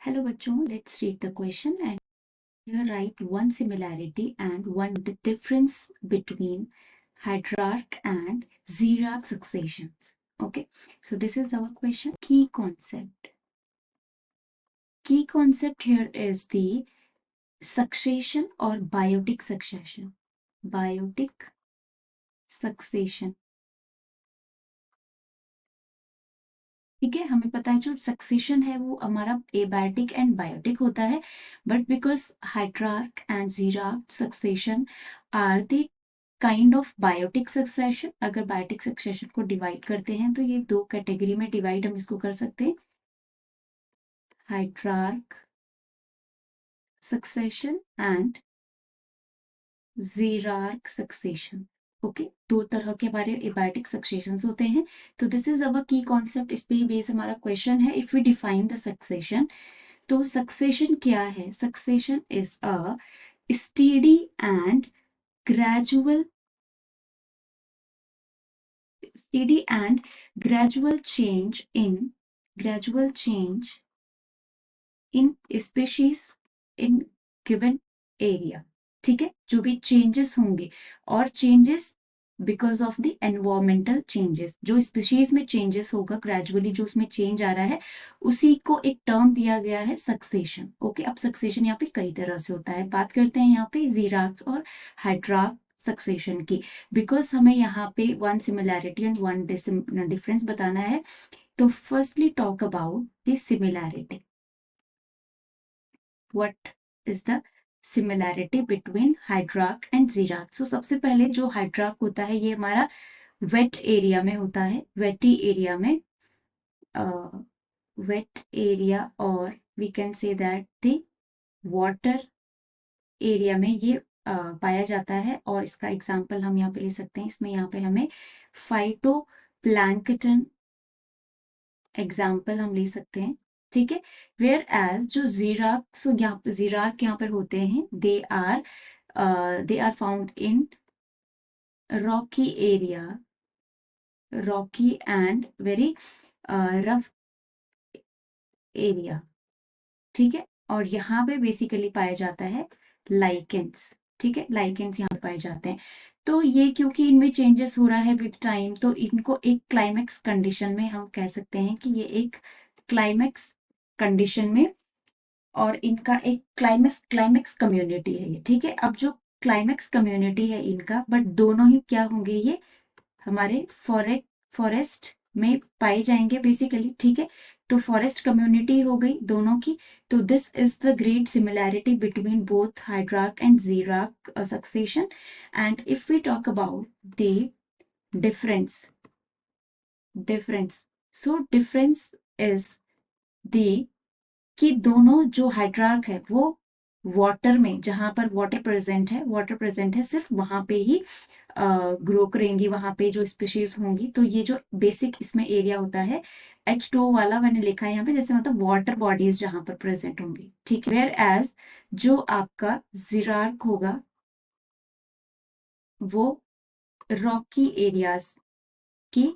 Hello बच्चों, let's read the question and here write one similarity and one difference between Hydrarch and Xerox successions. Okay, so this is our question. Key concept. Key concept here is the succession or biotic succession. Biotic succession. ठीक है, हमें पता है जो succession है वो हमारा abiotic and biotic होता है, but because hydrarch and xerarch succession are the kind of biotic succession. अगर बायोटिक सक्सेशन को डिवाइड करते हैं तो ये दो कैटेगरी में डिवाइड हम इसको कर सकते हैं, हाइड्रार्क succession and xerarch succession. Okay, दो तरह के हमारे एबायोटिक सक्सेशंस होते हैं। तो दिस इज अवर की कॉन्सेप्ट, इस पे ही बेस हमारा क्वेश्चन है। If we define the succession, तो सक्सेशन क्या है? Succession is a steady and gradual gradual change in species in given area। ठीक है, जो भी चेंजेस होंगे और changes because of the environmental changes, जो स्पीशीज में चेंजेस होगा ग्रेजुअली, जो उसमें चेंज आ रहा है, उसी को एक टर्म दिया गया है सक्सेशन। ओके, अब सक्सेशन यहाँ पे कई तरह से होता है। बात करते हैं यहाँ पे जीराक्स और हाइड्रार्क सक्सेशन की, बिकॉज हमें यहाँ पे one similarity and one difference बताना है। तो firstly talk about the similarity. What is the similarity between hydrarch and xerarch? So सबसे पहले जो हाइड्रार्क होता है ये हमारा वेट एरिया में होता है, वेटी एरिया में, वेट एरिया, और we can say that the water area में ये पाया जाता है। और इसका एग्जाम्पल हम यहाँ पे ले सकते हैं, इसमें यहाँ पे हमें फाइटोप्लैंक्टन एग्जाम्पल हम ले सकते हैं। ठीक है, वेयर एज जो जीरार्क यहाँ पर होते हैं, they are found in rocky area, rocky and very rough area. ठीक है, और यहाँ पे बेसिकली पाया जाता है लाइकेंस। ठीक है, लाइकेंस यहाँ पे पाए जाते हैं। तो ये क्योंकि इनमें चेंजेस हो रहा है विद टाइम, तो इनको एक क्लाइमेक्स कंडीशन में हम कह सकते हैं कि ये एक क्लाइमेक्स कंडीशन में, और इनका एक क्लाइमेक्स कम्युनिटी है ये। ठीक है, अब जो क्लाइमेक्स कम्युनिटी है इनका, बट दोनों ही क्या होंगे, ये हमारे फॉरेस्ट में पाए जाएंगे बेसिकली। ठीक है, तो फॉरेस्ट कम्युनिटी हो गई दोनों की। तो this is the great similarity between both hydrarch and xerarch succession. And if we talk about the difference, so difference is the कि दोनों जो हाइड्रार्क है वो वाटर में, जहां पर वाटर प्रेजेंट है, सिर्फ वहां पे ही ग्रो करेंगी, वहां पे जो स्पीशीज होंगी। तो ये जो बेसिक इसमें एरिया होता है H2O वाला मैंने लिखा है यहाँ पे, जैसे मतलब वाटर बॉडीज जहां पर प्रेजेंट होंगी। ठीक है, वेयर एज जो आपका जीरार्क होगा वो रॉकी एरियाज की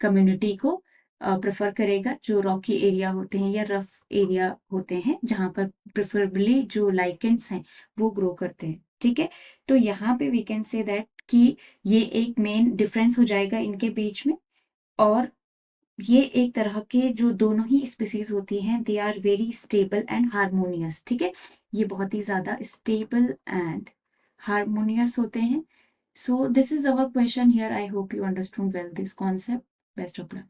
कम्युनिटी को प्रेफर करेगा, जो रॉकी एरिया होते हैं या रफ एरिया होते हैं, जहां पर प्रेफरेबली जो लाइकेंस हैं वो ग्रो करते हैं। ठीक है, तो यहाँ पे वी कैन से दैट कि ये एक मेन डिफरेंस हो जाएगा इनके बीच में। और ये एक तरह के जो दोनों ही स्पीसीज होती हैं, they are very stable and harmonious. ठीक है, ये बहुत ही ज्यादा स्टेबल एंड हार्मोनियस होते हैं। So this is our question here. I hope you understood well this concept. Best of luck.